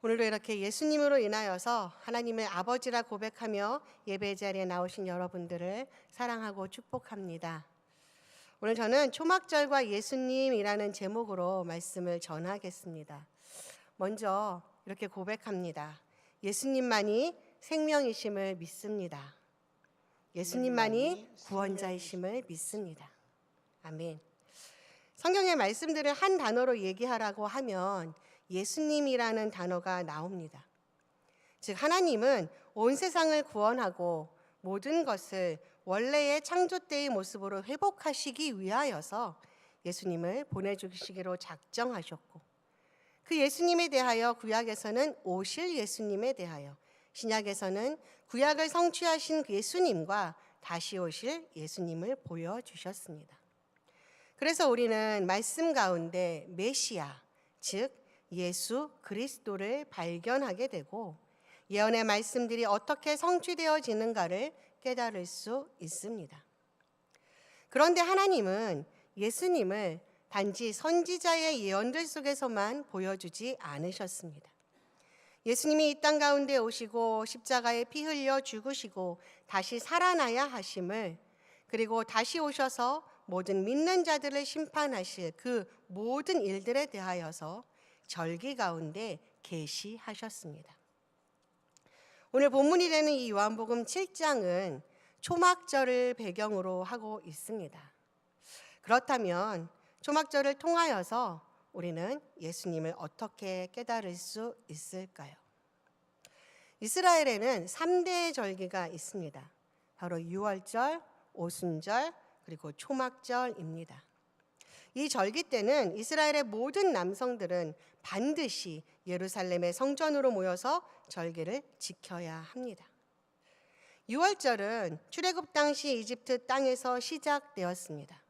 오늘도 이렇게 예수님으로 인하여서 하나님의 아버지라 고백하며 예배 자리에 나오신 여러분들을 사랑하고 축복합니다. 오늘 저는 초막절과 예수님이라는 제목으로 말씀을 전하겠습니다. 먼저 이렇게 고백합니다. 예수님만이 생명이심을 믿습니다. 예수님만이 구원자이심을 믿습니다. 아멘. 성경의 말씀들을 한 단어로 얘기하라고 하면 예수님이라는 단어가 나옵니다. 즉 하나님은 온 세상을 구원하고 모든 것을 원래의 창조 때의 모습으로 회복하시기 위하여서 예수님을 보내주시기로 작정하셨고, 그 예수님에 대하여 구약에서는 오실 예수님에 대하여, 신약에서는 구약을 성취하신 그 예수님과 다시 오실 예수님을 보여주셨습니다. 그래서 우리는 말씀 가운데 메시아, 즉 예수 그리스도를 발견하게 되고 예언의 말씀들이 어떻게 성취되어지는가를 깨달을 수 있습니다. 그런데 하나님은 예수님을 단지 선지자의 예언들 속에서만 보여주지 않으셨습니다. 예수님이 이 땅 가운데 오시고 십자가에 피 흘려 죽으시고 다시 살아나야 하심을, 그리고 다시 오셔서 모든 믿는 자들을 심판하실 그 모든 일들에 대하여서 절기 가운데 계시하셨습니다. 오늘 본문이 되는 이 요한복음 7장은 초막절을 배경으로 하고 있습니다. 그렇다면 초막절을 통하여서 우리는 예수님을 어떻게 깨달을 수 있을까요? 이스라엘에는 3대의 절기가 있습니다. 바로 유월절, 오순절, 그리고 초막절입니다. 이 절기 때는 이스라엘의 모든 남성들은 반드시 예루살렘의 성전으로 모여서 절기를 지켜야 합니다. 유월절은 출애굽 당시 이집트 땅에서 시작되었습니다.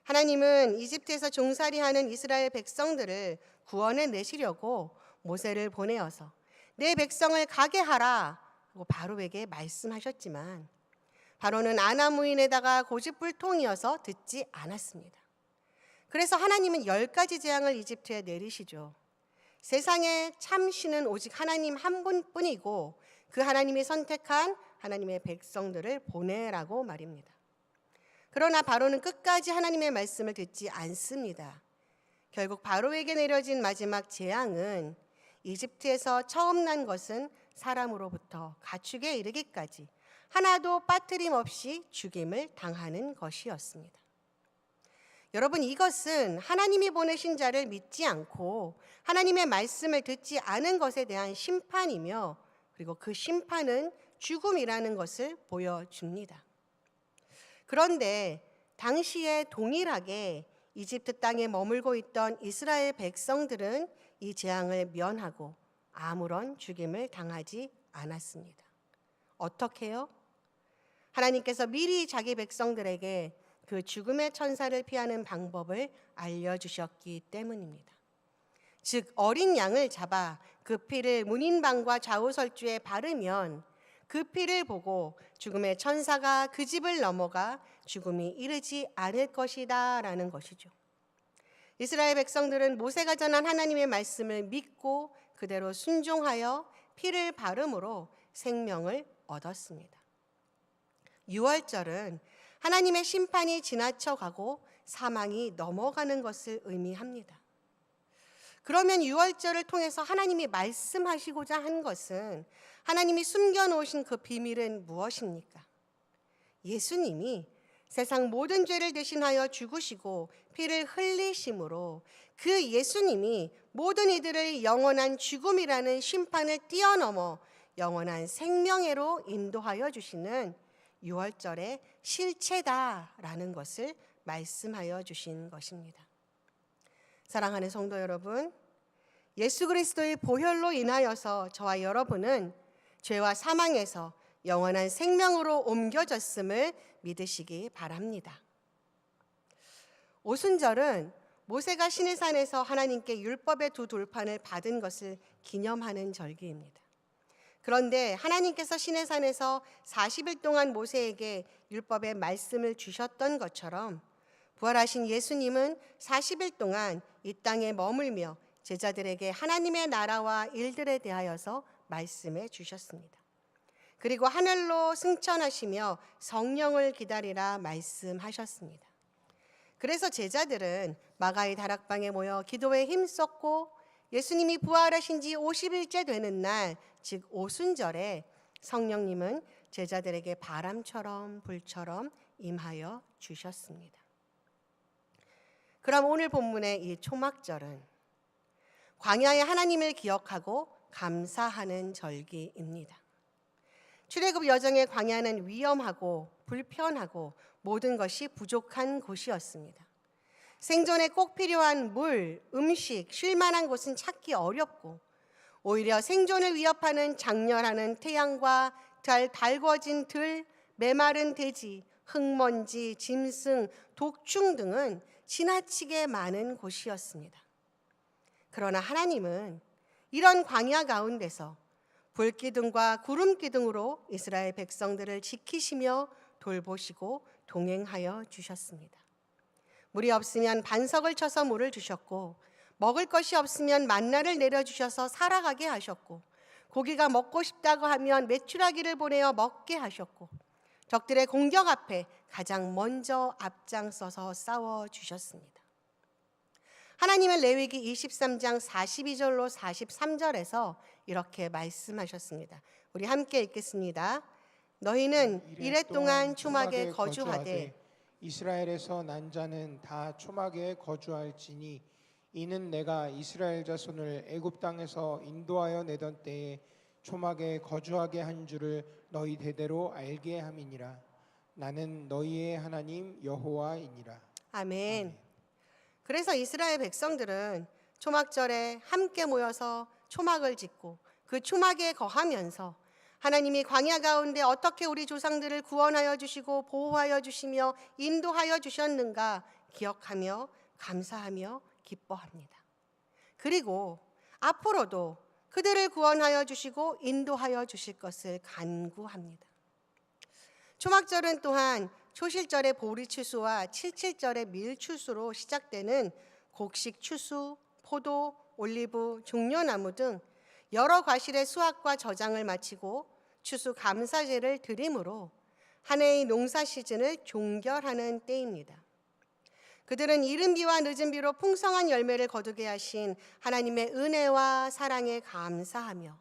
하나님은 이집트에서 종살이하는 이스라엘 백성들을 구원해 내시려고 모세를 보내어서 내 백성을 가게 하라 하고 바로에게 말씀하셨지만 바로는 아나무인에다가 고집불통이어서 듣지 않았습니다. 그래서 하나님은 10가지 재앙을 이집트에 내리시죠. 세상에 참 신은 오직 하나님 한 분뿐이고 그 하나님이 선택한 하나님의 백성들을 보내라고 말입니다. 그러나 바로는 끝까지 하나님의 말씀을 듣지 않습니다. 결국 바로에게 내려진 마지막 재앙은 이집트에서 처음 난 것은 사람으로부터 가축에 이르기까지 하나도 빠뜨림 없이 죽임을 당하는 것이었습니다. 여러분, 이것은 하나님이 보내신 자를 믿지 않고 하나님의 말씀을 듣지 않은 것에 대한 심판이며, 그리고 그 심판은 죽음이라는 것을 보여줍니다. 그런데 당시에 동일하게 이집트 땅에 머물고 있던 이스라엘 백성들은 이 재앙을 면하고 아무런 죽임을 당하지 않았습니다. 어떻게요? 하나님께서 미리 자기 백성들에게 그 죽음의 천사를 피하는 방법을 알려주셨기 때문입니다. 즉 어린 양을 잡아 그 피를 문인방과 좌우설주에 바르면 그 피를 보고 죽음의 천사가 그 집을 넘어가 죽음이 이르지 않을 것이다 라는 것이죠. 이스라엘 백성들은 모세가 전한 하나님의 말씀을 믿고 그대로 순종하여 피를 바름으로 생명을 얻었습니다. 유월절은 하나님의 심판이 지나쳐가고 사망이 넘어가는 것을 의미합니다. 그러면 유월절을 통해서 하나님이 말씀하시고자 한 것은, 하나님이 숨겨놓으신 그 비밀은 무엇입니까? 예수님이 세상 모든 죄를 대신하여 죽으시고 피를 흘리심으로 그 예수님이 모든 이들을 영원한 죽음이라는 심판을 뛰어넘어 영원한 생명회로 인도하여 주시는 유월절의 실체다라는 것을 말씀하여 주신 것입니다. 사랑하는 성도 여러분, 예수 그리스도의 보혈로 인하여서 저와 여러분은 죄와 사망에서 영원한 생명으로 옮겨졌음을 믿으시기 바랍니다. 오순절은 모세가 시내산에서 하나님께 율법의 두 돌판을 받은 것을 기념하는 절기입니다. 그런데 하나님께서 시내산에서 40일 동안 모세에게 율법의 말씀을 주셨던 것처럼 부활하신 예수님은 40일 동안 이 땅에 머물며 제자들에게 하나님의 나라와 일들에 대하여서 말씀해 주셨습니다. 그리고 하늘로 승천하시며 성령을 기다리라 말씀하셨습니다. 그래서 제자들은 마가의 다락방에 모여 기도에 힘썼고 예수님이 부활하신 지 50일째 되는 날, 즉 오순절에 성령님은 제자들에게 바람처럼 불처럼 임하여 주셨습니다. 그럼 오늘 본문의 이 초막절은 광야의 하나님을 기억하고 감사하는 절기입니다. 출애굽 여정의 광야는 위험하고 불편하고 모든 것이 부족한 곳이었습니다. 생존에 꼭 필요한 물, 음식, 쉴 만한 곳은 찾기 어렵고 오히려 생존을 위협하는 장렬하는 태양과 달궈진 들, 메마른 대지, 흙먼지, 짐승, 독충 등은 지나치게 많은 곳이었습니다. 그러나 하나님은 이런 광야 가운데서 불기둥과 구름기둥으로 이스라엘 백성들을 지키시며 돌보시고 동행하여 주셨습니다. 물이 없으면 반석을 쳐서 물을 주셨고 먹을 것이 없으면 만나를 내려주셔서 살아가게 하셨고 고기가 먹고 싶다고 하면 메추라기를 보내어 먹게 하셨고 적들의 공격 앞에 가장 먼저 앞장서서 싸워주셨습니다. 하나님은 레위기 23장 42절로 43절에서 이렇게 말씀하셨습니다. 우리 함께 읽겠습니다. 너희는 이레 동안 초막에 거주하되 이스라엘에서 난 자는 다 초막에 거주할지니 이는 내가 이스라엘 자손을 애굽 땅에서 인도하여 내던 때에 초막에 거주하게 한 줄을 너희 대대로 알게 함이니라. 나는 너희의 하나님 여호와이니라. 아멘. 그래서 이스라엘 백성들은 초막절에 함께 모여서 초막을 짓고 그 초막에 거하면서 하나님이 광야 가운데 어떻게 우리 조상들을 구원하여 주시고 보호하여 주시며 인도하여 주셨는가 기억하며 감사하며 기뻐합니다. 그리고 앞으로도 그들을 구원하여 주시고 인도하여 주실 것을 간구합니다. 초막절은 또한 초실절의 보리 추수와 칠칠절의 밀 추수로 시작되는 곡식 추수, 포도, 올리브, 종려나무 등 여러 과실의 수확과 저장을 마치고 추수 감사제를 드림으로 한 해의 농사 시즌을 종결하는 때입니다. 그들은 이른 비와 늦은 비로 풍성한 열매를 거두게 하신 하나님의 은혜와 사랑에 감사하며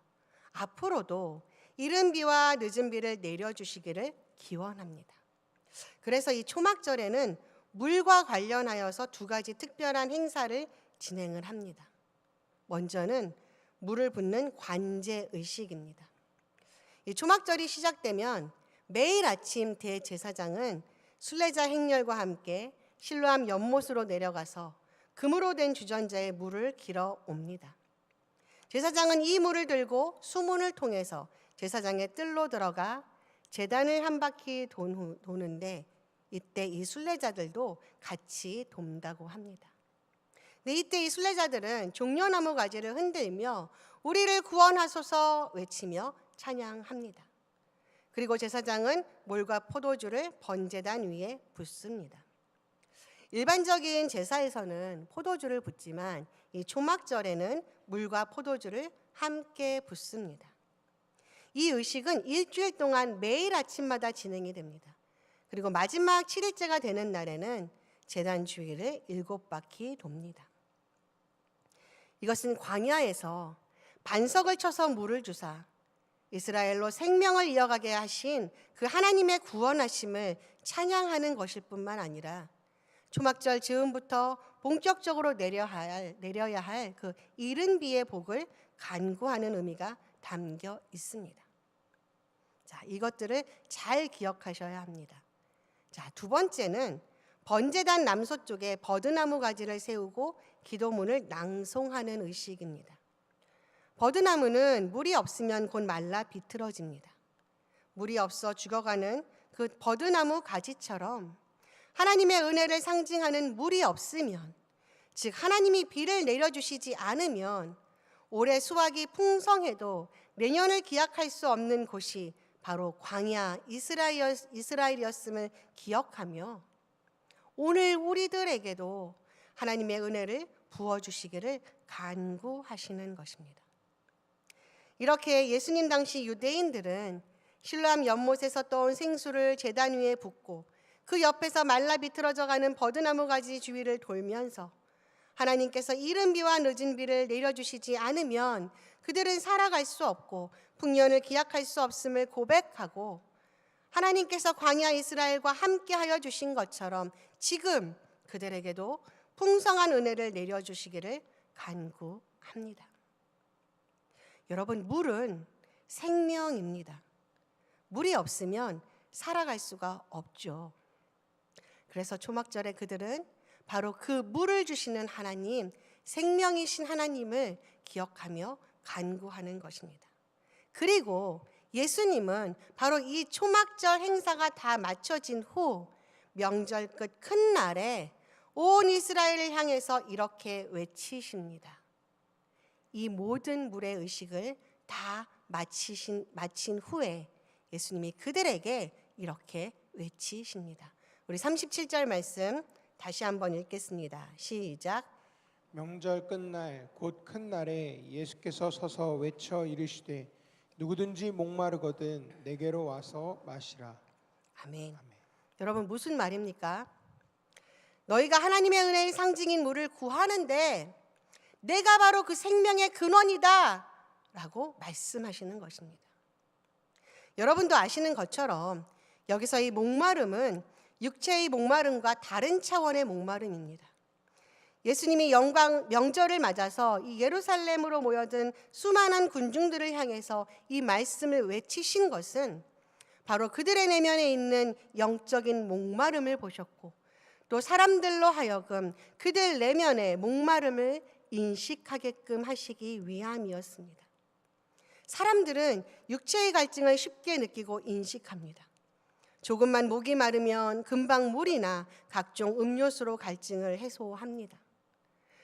앞으로도 이른 비와 늦은 비를 내려주시기를 기원합니다. 그래서 이 초막절에는 물과 관련하여서 두 가지 특별한 행사를 진행을 합니다. 먼저는 물을 붓는 관제의식입니다. 이 초막절이 시작되면 매일 아침 대제사장은 순례자 행렬과 함께 실로암 연못으로 내려가서 금으로 된 주전자에 물을 길어 옵니다. 제사장은 이 물을 들고 수문을 통해서 제사장의 뜰로 들어가 제단을 한 바퀴 도는데 이때 이 순례자들도 같이 돕다고 합니다. 근데 이때 이 순례자들은 종려나무 가지를 흔들며 우리를 구원하소서 외치며 찬양합니다. 그리고 제사장은 물과 포도주를 번제단 위에 붓습니다. 일반적인 제사에서는 포도주를 붓지만 이 초막절에는 물과 포도주를 함께 붓습니다. 이 의식은 일주일 동안 매일 아침마다 진행이 됩니다. 그리고 마지막 7일째가 되는 날에는 제단 주위를 7바퀴 돕니다. 이것은 광야에서 반석을 쳐서 물을 주사 이스라엘로 생명을 이어가게 하신 그 하나님의 구원하심을 찬양하는 것일 뿐만 아니라 초막절 즈음부터 본격적으로 내려야 할 그 이른 비의 복을 간구하는 의미가 담겨 있습니다. 자, 이것들을 잘 기억하셔야 합니다. 자, 두 번째는 번제단 남서쪽에 버드나무 가지를 세우고 기도문을 낭송하는 의식입니다. 버드나무는 물이 없으면 곧 말라 비틀어집니다. 물이 없어 죽어가는 그 버드나무 가지처럼 하나님의 은혜를 상징하는 물이 없으면, 즉 하나님이 비를 내려주시지 않으면 올해 수확이 풍성해도 내년을 기약할 수 없는 곳이 바로 광야 이스라엘이었음을 기억하며 오늘 우리들에게도 하나님의 은혜를 부어주시기를 간구하시는 것입니다. 이렇게 예수님 당시 유대인들은 실로암 연못에서 떠온 생수를 제단 위에 붓고 그 옆에서 말라 비틀어져가는 버드나무 가지 주위를 돌면서 하나님께서 이른 비와 늦은 비를 내려주시지 않으면 그들은 살아갈 수 없고 풍년을 기약할 수 없음을 고백하고 하나님께서 광야 이스라엘과 함께하여 주신 것처럼 지금 그들에게도 풍성한 은혜를 내려주시기를 간구합니다. 여러분, 물은 생명입니다. 물이 없으면 살아갈 수가 없죠. 그래서 초막절에 그들은 바로 그 물을 주시는 하나님, 생명이신 하나님을 기억하며 간구하는 것입니다. 그리고 예수님은 바로 이 초막절 행사가 다 마쳐진 후 명절 끝 큰 날에 온 이스라엘을 향해서 이렇게 외치십니다. 이 모든 물의 의식을 다 마친 후에 예수님이 그들에게 이렇게 외치십니다. 우리 37절 말씀 다시 한번 읽겠습니다. 시작. 명절 끝날 곧 큰 날에 예수께서 서서 외쳐 이르시되 누구든지 목마르거든 내게로 와서 마시라. 아멘. 여러분, 무슨 말입니까? 너희가 하나님의 은혜의 상징인 물을 구하는데 내가 바로 그 생명의 근원이다 라고 말씀하시는 것입니다. 여러분도 아시는 것처럼 여기서 이 목마름은 육체의 목마름과 다른 차원의 목마름입니다. 예수님이 명절을 맞아서 이 예루살렘으로 모여든 수많은 군중들을 향해서 이 말씀을 외치신 것은 바로 그들의 내면에 있는 영적인 목마름을 보셨고 또 사람들로 하여금 그들 내면의 목마름을 인식하게끔 하시기 위함이었습니다. 사람들은 육체의 갈증을 쉽게 느끼고 인식합니다. 조금만 목이 마르면 금방 물이나 각종 음료수로 갈증을 해소합니다.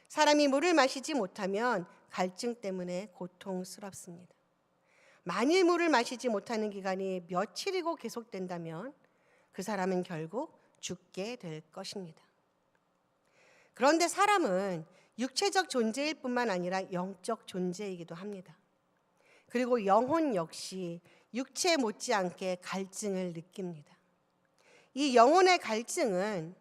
사람이 물을 마시지 못하면 갈증 때문에 고통스럽습니다. 만일 물을 마시지 못하는 기간이 며칠이고 계속된다면 그 사람은 결국 죽게 될 것입니다. 그런데 사람은 육체적 존재일 뿐만 아니라 영적 존재이기도 합니다. 그리고 영혼 역시 육체 못지않게 갈증을 느낍니다. 이 영혼의 갈증은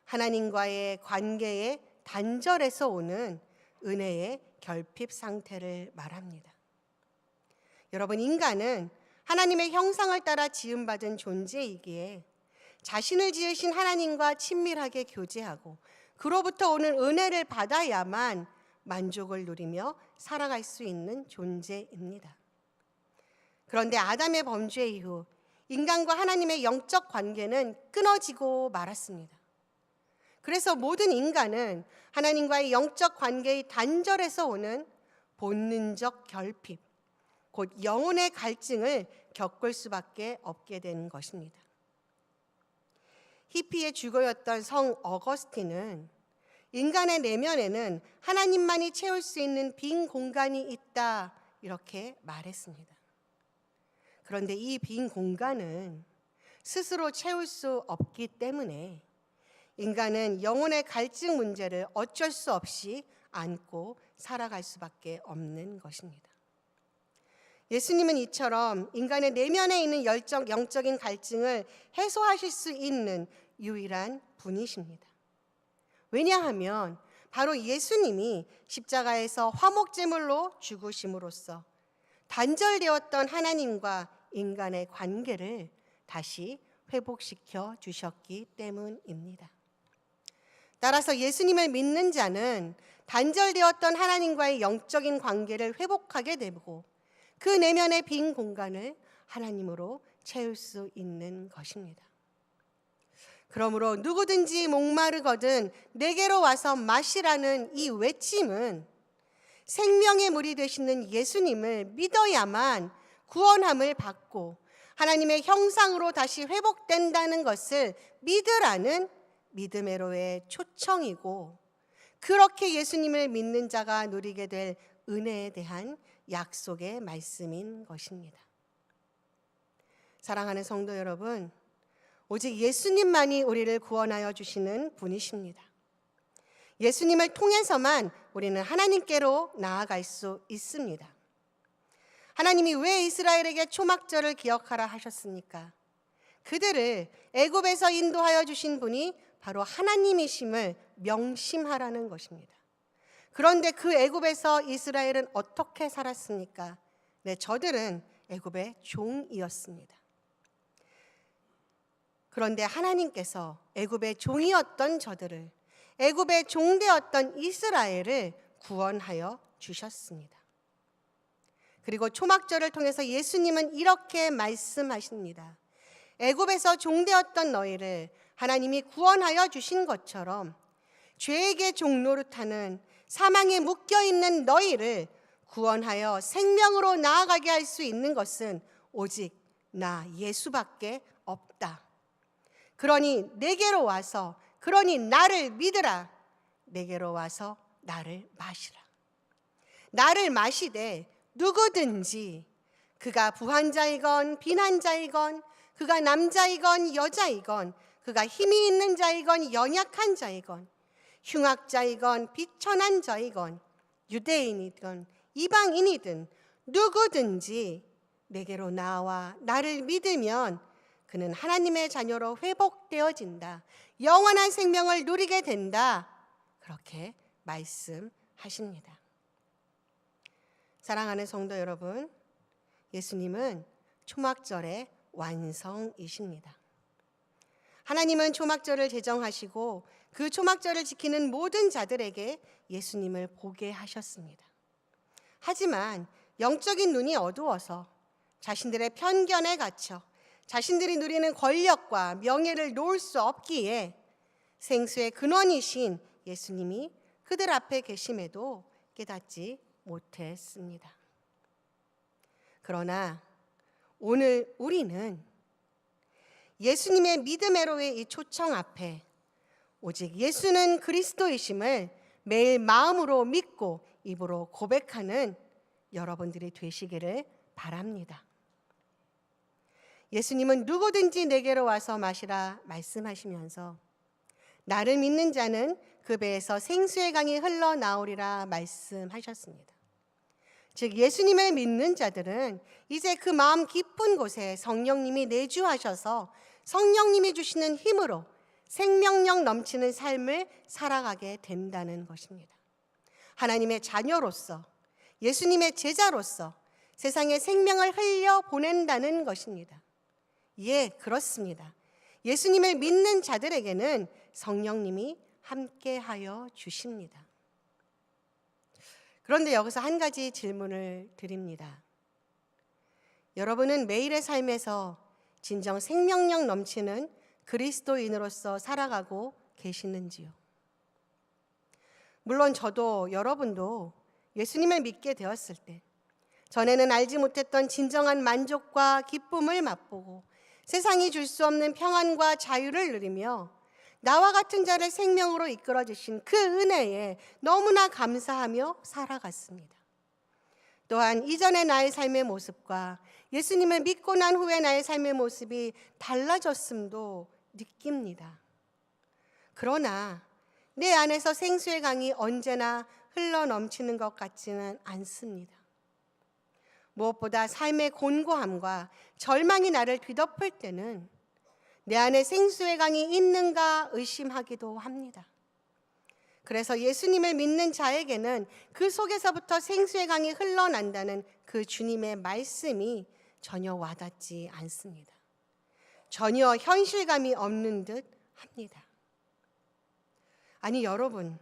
하나님과의 관계의 단절에서 오는 은혜의 결핍 상태를 말합니다. 여러분, 인간은 하나님의 형상을 따라 지음받은 존재이기에 자신을 지으신 하나님과 친밀하게 교제하고 그로부터 오는 은혜를 받아야만 만족을 누리며 살아갈 수 있는 존재입니다. 그런데 아담의 범죄 이후 인간과 하나님의 영적 관계는 끊어지고 말았습니다. 그래서 모든 인간은 하나님과의 영적 관계의 단절에서 오는 본능적 결핍, 곧 영혼의 갈증을 겪을 수밖에 없게 된 것입니다. 히피의 주거였던 성 어거스틴은 인간의 내면에는 하나님만이 채울 수 있는 빈 공간이 있다 이렇게 말했습니다. 그런데 이 빈 공간은 스스로 채울 수 없기 때문에 인간은 영혼의 갈증 문제를 어쩔 수 없이 안고 살아갈 수밖에 없는 것입니다. 예수님은 이처럼 인간의 내면에 있는 영적인 갈증을 해소하실 수 있는 유일한 분이십니다. 왜냐하면 바로 예수님이 십자가에서 화목제물로 죽으심으로써 단절되었던 하나님과 인간의 관계를 다시 회복시켜 주셨기 때문입니다. 따라서 예수님을 믿는 자는 단절되었던 하나님과의 영적인 관계를 회복하게 되고 그 내면의 빈 공간을 하나님으로 채울 수 있는 것입니다. 그러므로 누구든지 목마르거든 내게로 와서 마시라는 이 외침은 생명의 물이 되시는 예수님을 믿어야만 구원함을 받고 하나님의 형상으로 다시 회복된다는 것을 믿으라는 믿음으로의 초청이고, 그렇게 예수님을 믿는 자가 누리게 될 은혜에 대한 약속의 말씀인 것입니다. 사랑하는 성도 여러분, 오직 예수님만이 우리를 구원하여 주시는 분이십니다. 예수님을 통해서만 우리는 하나님께로 나아갈 수 있습니다. 하나님이 왜 이스라엘에게 초막절을 기억하라 하셨습니까? 그들을 애굽에서 인도하여 주신 분이 바로 하나님이심을 명심하라는 것입니다. 그런데 그 애굽에서 이스라엘은 어떻게 살았습니까? 네, 저들은 애굽의 종이었습니다. 그런데 하나님께서 애굽의 종이었던 저들을, 애굽의 종되었던 이스라엘을 구원하여 주셨습니다. 그리고 초막절을 통해서 예수님은 이렇게 말씀하십니다. 애굽에서 종되었던 너희를 하나님이 구원하여 주신 것처럼 죄에게 종노릇하는 사망에 묶여있는 너희를 구원하여 생명으로 나아가게 할 수 있는 것은 오직 나 예수밖에 없다. 그러니 내게로 와서, 그러니 나를 믿으라. 내게로 와서 나를 마시라. 나를 마시되 누구든지 그가 부한자이건 빈한자이건 그가 남자이건 여자이건 그가 힘이 있는 자이건 연약한 자이건 흉악자이건 비천한 자이건 유대인이든 이방인이든 누구든지 내게로 나와 나를 믿으면 그는 하나님의 자녀로 회복되어진다. 영원한 생명을 누리게 된다. 그렇게 말씀하십니다. 사랑하는 성도 여러분, 예수님은 초막절의 완성이십니다. 하나님은 초막절을 제정하시고 그 초막절을 지키는 모든 자들에게 예수님을 보게 하셨습니다. 하지만 영적인 눈이 어두워서 자신들의 편견에 갇혀 자신들이 누리는 권력과 명예를 놓을 수 없기에 생수의 근원이신 예수님이 그들 앞에 계심에도 깨닫지 못했습니다. 그러나 오늘 우리는 예수님의 믿음으로의 이 초청 앞에 오직 예수는 그리스도이심을 매일 마음으로 믿고 입으로 고백하는 여러분들이 되시기를 바랍니다. 예수님은 누구든지 내게로 와서 마시라 말씀하시면서 나를 믿는 자는 그 배에서 생수의 강이 흘러나오리라 말씀하셨습니다. 즉 예수님을 믿는 자들은 이제 그 마음 깊은 곳에 성령님이 내주하셔서 성령님이 주시는 힘으로 생명력 넘치는 삶을 살아가게 된다는 것입니다. 하나님의 자녀로서 예수님의 제자로서 세상에 생명을 흘려 보낸다는 것입니다. 예, 그렇습니다. 예수님을 믿는 자들에게는 성령님이 함께하여 주십니다. 그런데 여기서 한 가지 질문을 드립니다. 여러분은 매일의 삶에서 진정 생명력 넘치는 그리스도인으로서 살아가고 계시는지요? 물론 저도 여러분도 예수님을 믿게 되었을 때 전에는 알지 못했던 진정한 만족과 기쁨을 맛보고 세상이 줄 수 없는 평안과 자유를 누리며 나와 같은 자를 생명으로 이끌어 주신 그 은혜에 너무나 감사하며 살아갔습니다. 또한 이전의 나의 삶의 모습과 예수님을 믿고 난 후의 나의 삶의 모습이 달라졌음도 느낍니다. 그러나 내 안에서 생수의 강이 언제나 흘러넘치는 것 같지는 않습니다. 무엇보다 삶의 곤고함과 절망이 나를 뒤덮을 때는 내 안에 생수의 강이 있는가 의심하기도 합니다. 그래서 예수님을 믿는 자에게는 그 속에서부터 생수의 강이 흘러난다는 그 주님의 말씀이 전혀 와닿지 않습니다. 전혀 현실감이 없는 듯 합니다. 아니 여러분,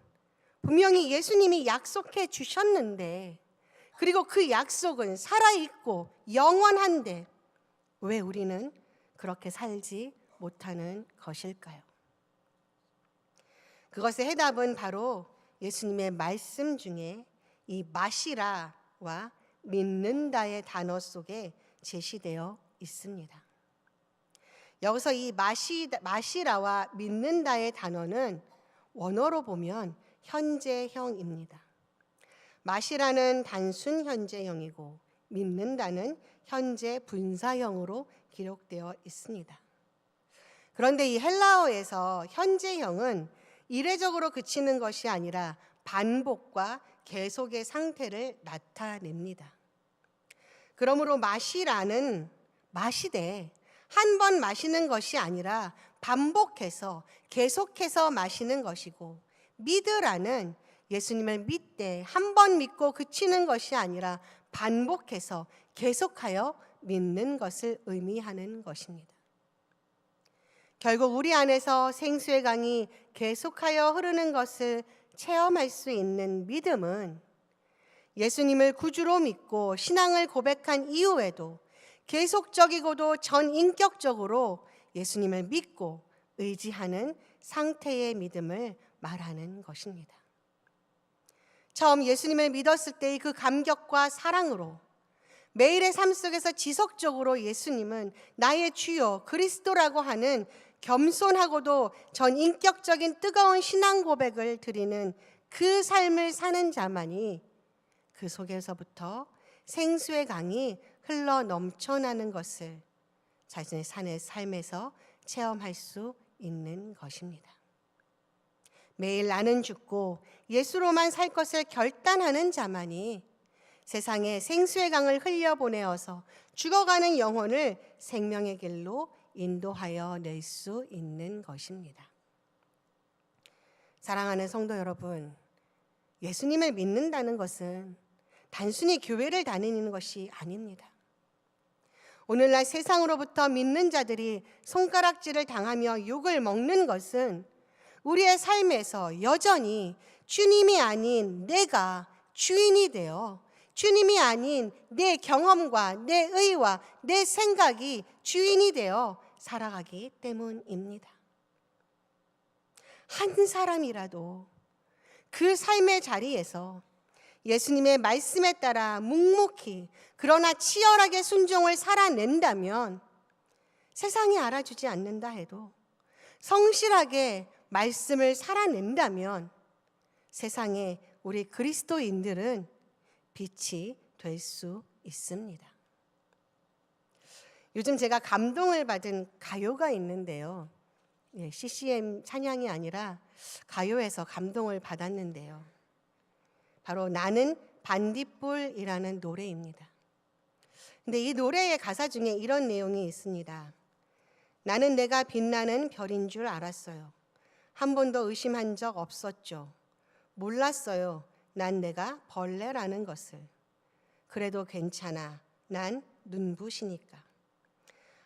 분명히 예수님이 약속해 주셨는데 그리고 그 약속은 살아있고 영원한데 왜 우리는 그렇게 살지 못하는 것일까요? 그것의 해답은 바로 예수님의 말씀 중에 이 마시라와 믿는다의 단어 속에 제시되어 있습니다. 여기서 이 마시라와 믿는다의 단어는 원어로 보면 현재형입니다. 마시라는 단순 현재형이고 믿는다는 현재 분사형으로 기록되어 있습니다. 그런데 이 헬라어에서 현재형은 이례적으로 그치는 것이 아니라 반복과 계속의 상태를 나타냅니다. 그러므로 마시라는 마시되 한 번 마시는 것이 아니라 반복해서 계속해서 마시는 것이고, 믿으라는 예수님을 믿되 한 번 믿고 그치는 것이 아니라 반복해서 계속하여 믿는 것을 의미하는 것입니다. 결국 우리 안에서 생수의 강이 계속하여 흐르는 것을 체험할 수 있는 믿음은 예수님을 구주로 믿고 신앙을 고백한 이후에도 계속적이고도 전인격적으로 예수님을 믿고 의지하는 상태의 믿음을 말하는 것입니다. 처음 예수님을 믿었을 때의 그 감격과 사랑으로 매일의 삶 속에서 지속적으로 예수님은 나의 주요 그리스도라고 하는 겸손하고도 전인격적인 뜨거운 신앙 고백을 드리는 그 삶을 사는 자만이 그 속에서부터 생수의 강이 흘러 넘쳐나는 것을 자신의 삶에서 체험할 수 있는 것입니다. 매일 나는 죽고 예수로만 살 것을 결단하는 자만이 세상에 생수의 강을 흘려보내어서 죽어가는 영혼을 생명의 길로 인도하여 낼 수 있는 것입니다. 사랑하는 성도 여러분, 예수님을 믿는다는 것은 단순히 교회를 다니는 것이 아닙니다. 오늘날 세상으로부터 믿는 자들이 손가락질을 당하며 욕을 먹는 것은 우리의 삶에서 여전히 주님이 아닌 내가 주인이 되어 주님이 아닌 내 경험과 내 의와 내 생각이 주인이 되어 살아가기 때문입니다. 한 사람이라도 그 삶의 자리에서 예수님의 말씀에 따라 묵묵히 그러나 치열하게 순종을 살아낸다면 세상이 알아주지 않는다 해도 성실하게 말씀을 살아낸다면 세상에 우리 그리스도인들은 빛이 될 수 있습니다. 요즘 제가 감동을 받은 가요가 있는데요. CCM 찬양이 아니라 가요에서 감동을 받았는데요. 바로 나는 반딧불이라는 노래입니다. 근데 이 노래의 가사 중에 이런 내용이 있습니다. 나는 내가 빛나는 별인 줄 알았어요. 한 번도 의심한 적 없었죠. 몰랐어요. 난 내가 벌레라는 것을. 그래도 괜찮아. 난 눈부시니까.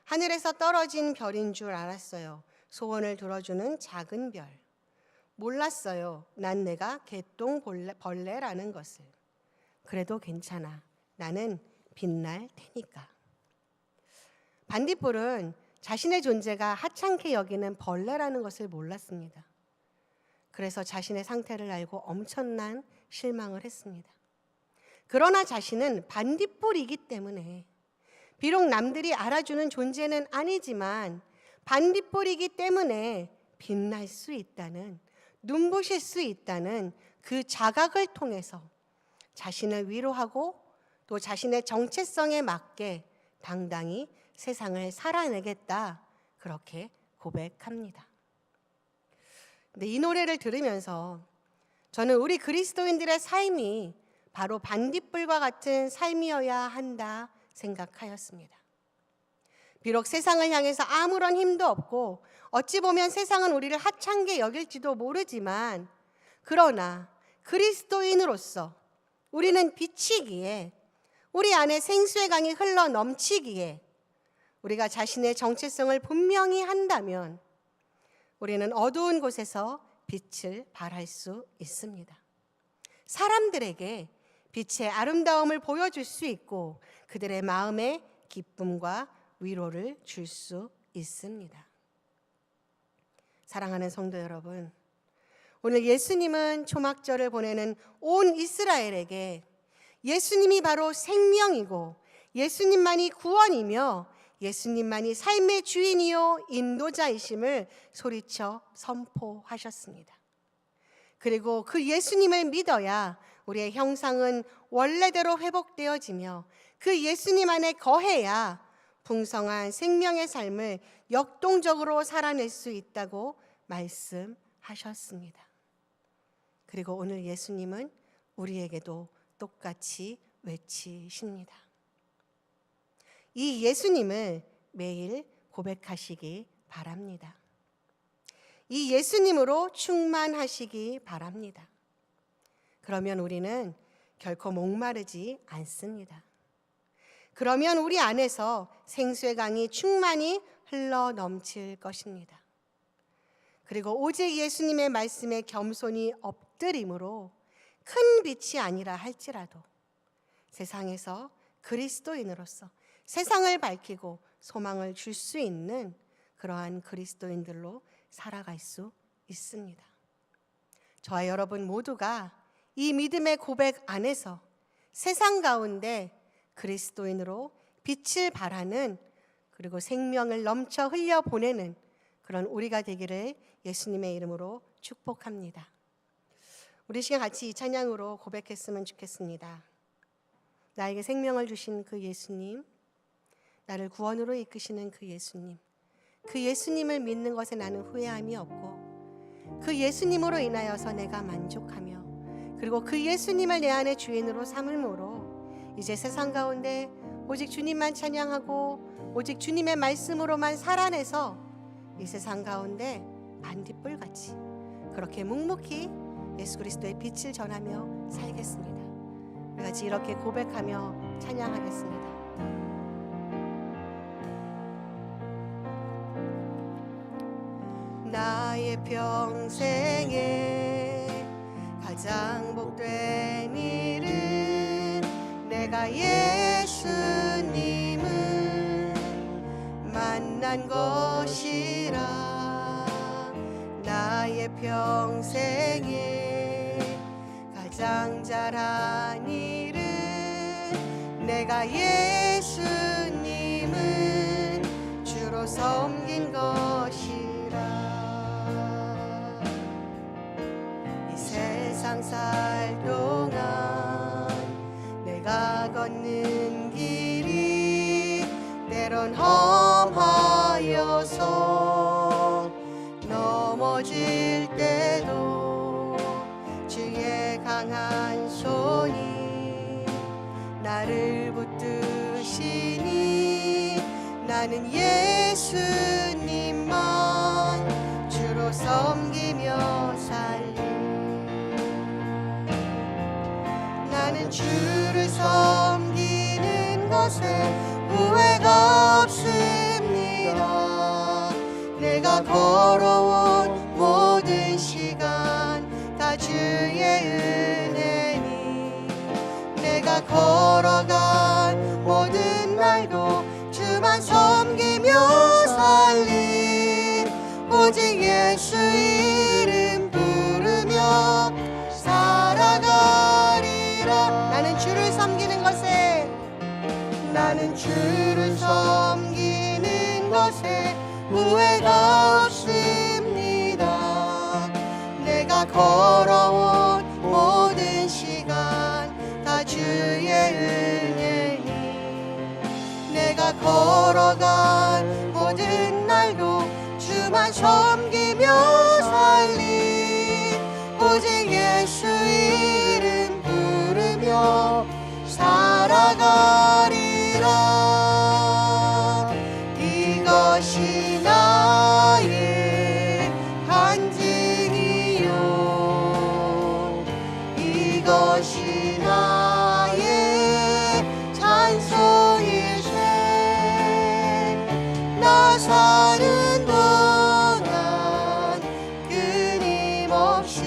하늘에서 떨어진 별인 줄 알았어요. 소원을 들어주는 작은 별. 몰랐어요. 난 내가 개똥벌레라는 것을. 그래도 괜찮아. 나는 빛날 테니까. 반딧불은 자신의 존재가 하찮게 여기는 벌레라는 것을 몰랐습니다. 그래서 자신의 상태를 알고 엄청난 실망을 했습니다. 그러나 자신은 반딧불이기 때문에 비록 남들이 알아주는 존재는 아니지만 반딧불이기 때문에 빛날 수 있다는, 눈부실 수 있다는 그 자각을 통해서 자신을 위로하고 또 자신의 정체성에 맞게 당당히 세상을 살아내겠다, 그렇게 고백합니다. 근데 이 노래를 들으면서 저는 우리 그리스도인들의 삶이 바로 반딧불과 같은 삶이어야 한다 생각하였습니다. 비록 세상을 향해서 아무런 힘도 없고 어찌 보면 세상은 우리를 하찮게 여길지도 모르지만, 그러나 그리스도인으로서 우리는 빛이기에, 우리 안에 생수의 강이 흘러 넘치기에 우리가 자신의 정체성을 분명히 한다면 우리는 어두운 곳에서 빛을 발할 수 있습니다. 사람들에게 빛의 아름다움을 보여줄 수 있고 그들의 마음에 기쁨과 위로를 줄 수 있습니다. 사랑하는 성도 여러분, 오늘 예수님은 초막절을 보내는 온 이스라엘에게 예수님이 바로 생명이고 예수님만이 구원이며 예수님만이 삶의 주인이요 인도자이심을 소리쳐 선포하셨습니다. 그리고 그 예수님을 믿어야 우리의 형상은 원래대로 회복되어지며 그 예수님 안에 거해야 풍성한 생명의 삶을 역동적으로 살아낼 수 있다고 말씀하셨습니다. 하셨습니다. 그리고 오늘 예수님은 우리에게도 똑같이 외치십니다. 이 예수님을 매일 고백하시기 바랍니다. 이 예수님으로 충만하시기 바랍니다. 그러면 우리는 결코 목마르지 않습니다. 그러면 우리 안에서 생수의 강이 충만히 흘러 넘칠 것입니다. 그리고 오직 예수님의 말씀에 겸손히 엎드림으로 큰 빛이 아니라 할지라도 세상에서 그리스도인으로서 세상을 밝히고 소망을 줄 수 있는 그러한 그리스도인들로 살아갈 수 있습니다. 저와 여러분 모두가 이 믿음의 고백 안에서 세상 가운데 그리스도인으로 빛을 발하는, 그리고 생명을 넘쳐 흘려보내는 그런 우리가 되기를 예수님의 이름으로 축복합니다. 우리 시간 같이 이 찬양으로 고백했으면 좋겠습니다. 나에게 생명을 주신 그 예수님, 나를 구원으로 이끄시는 그 예수님, 그 예수님을 믿는 것에 나는 후회함이 없고 그 예수님으로 인하여서 내가 만족하며, 그리고 그 예수님을 내 안의 주인으로 삼을므로 이제 세상 가운데 오직 주님만 찬양하고 오직 주님의 말씀으로만 살아내서 이 세상 가운데 반딧불같이 그렇게 묵묵히 예수 그리스도의 빛을 전하며 살겠습니다. 우리 같이 이렇게 고백하며 찬양하겠습니다. 나의 평생에 가장 복된 일은 내가 예수님을 만난 것이라. 나의 평생에 가장 잘한 일은 내가 예수님을 주로 섬긴 것이라. 이 세상 살 동안 내가 걷는 길이 때론 험하여서 넘어질 때도 주의 강한 손이 나를 붙드시니 나는 예수님만 주로 섬기며 살리. 나는 주를 섬기는 것에 후회가 없습니다. 내가 걸어온 모든 시간 다 주의 은혜니, 내가 걸어간 모든 날도 주만 섬기며 살리. 오직 예수 이름 부르며 살아가리라. 나는 주를 섬기는 것에, 나는 주를 섬기는 것에 후회가 없습니다. 내가 걸어온 모든 시간 다 주의 은혜니, 내가 걸어간 모든 날도 주만 섬기며 살리. 오직 예수 이름 부르며 살아가리라. 이것이 나의 간증이요, 이것이 나의 찬송일세. 나 사는 동안 끊임없이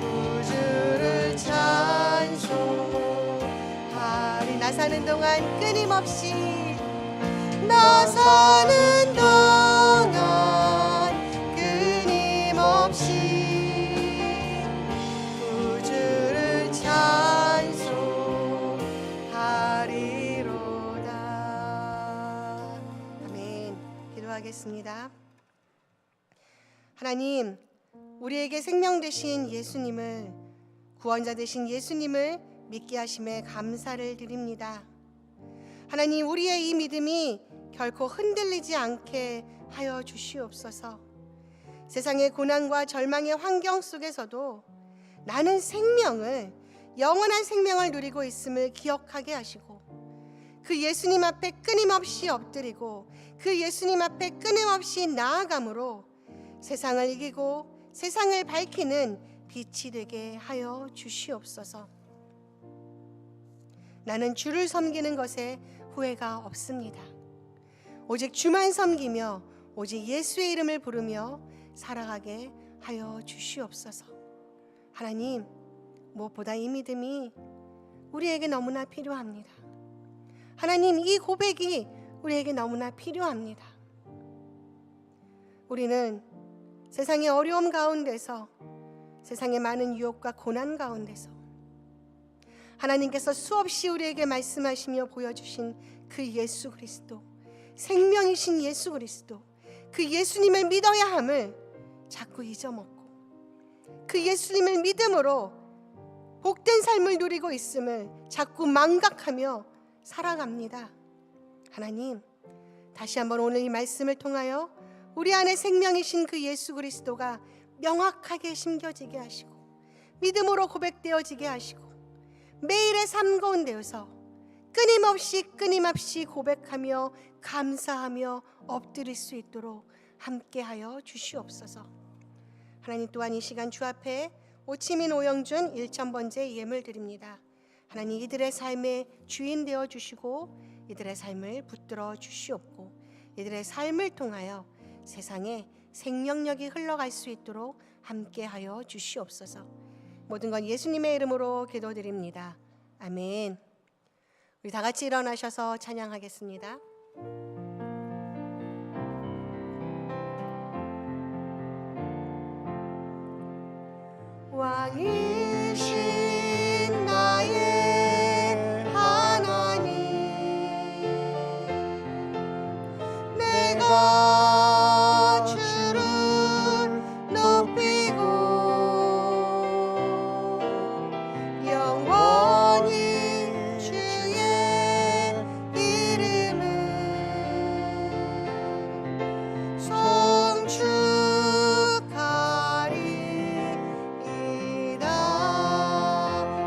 구주를 찬송하리. 나 사는 동안 끊임없이, 나 사는 동안 끊임없이 구주를 찬송하리로다. 아멘. 기도하겠습니다. 하나님, 우리에게 생명 되신 예수님을, 구원자 되신 예수님을 믿게 하심에 감사를 드립니다. 하나님, 우리의 이 믿음이 결코 흔들리지 않게 하여 주시옵소서. 세상의 고난과 절망의 환경 속에서도 나는 생명을, 영원한 생명을 누리고 있음을 기억하게 하시고, 그 예수님 앞에 끊임없이 엎드리고 그 예수님 앞에 끊임없이 나아감으로 세상을 이기고 세상을 밝히는 빛이 되게 하여 주시옵소서. 나는 주를 섬기는 것에 후회가 없습니다. 오직 주만 섬기며 오직 예수의 이름을 부르며 살아가게 하여 주시옵소서. 하나님, 무엇보다 이 믿음이 우리에게 너무나 필요합니다. 하나님, 이 고백이 우리에게 너무나 필요합니다. 우리는 세상의 어려움 가운데서, 세상의 많은 유혹과 고난 가운데서 하나님께서 수없이 우리에게 말씀하시며 보여주신 그 예수 그리스도, 생명이신 예수 그리스도, 그 예수님을 믿어야 함을 자꾸 잊어먹고 그 예수님을 믿음으로 복된 삶을 누리고 있음을 자꾸 망각하며 살아갑니다. 하나님, 다시 한번 오늘 이 말씀을 통하여 우리 안에 생명이신 그 예수 그리스도가 명확하게 심겨지게 하시고 믿음으로 고백되어지게 하시고 매일의 삶 가운데에서 끊임없이 고백하며 감사하며 엎드릴 수 있도록 함께하여 주시옵소서. 하나님, 또한 이 시간 주 앞에 오치민 오영준 1000번째 예물 드립니다. 하나님, 이들의 삶의 주인 되어 주시고 이들의 삶을 붙들어 주시옵고 이들의 삶을 통하여 세상에 생명력이 흘러갈 수 있도록 함께하여 주시옵소서. 모든 건 예수님의 이름으로 기도드립니다. 아멘. 우리 다 같이 일어나셔서 찬양하겠습니다. 왕이신 나의 하나님, 내가 주를 높이고 영원히 주의 이름을 송축하리이다.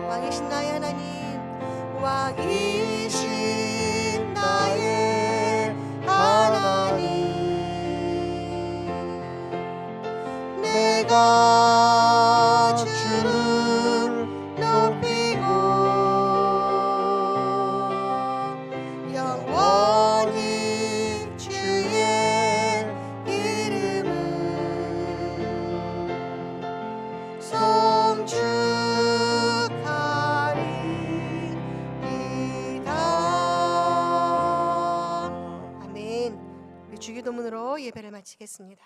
왕이신 나의 하나님, 왕이신 나의 하나님, 내가 주를 높이고 영원히 주의 이름을 송축하리이다. 아멘. 우리 주기도문으로 예배를 마치겠습니다.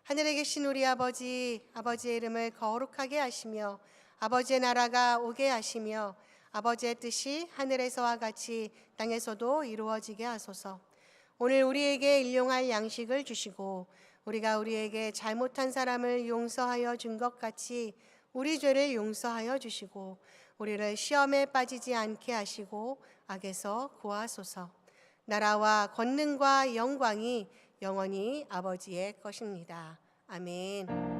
하늘에 계신 우리 아버지, 아버지의 이름을 거룩하게 하시며 아버지의 나라가 오게 하시며 아버지의 뜻이 하늘에서와 같이 땅에서도 이루어지게 하소서. 오늘 우리에게 일용할 양식을 주시고 우리가 우리에게 잘못한 사람을 용서하여 준 것 같이 우리 죄를 용서하여 주시고 우리를 시험에 빠지지 않게 하시고 악에서 구하소서. 나라와 권능과 영광이 영원히 아버지의 것입니다. 아멘.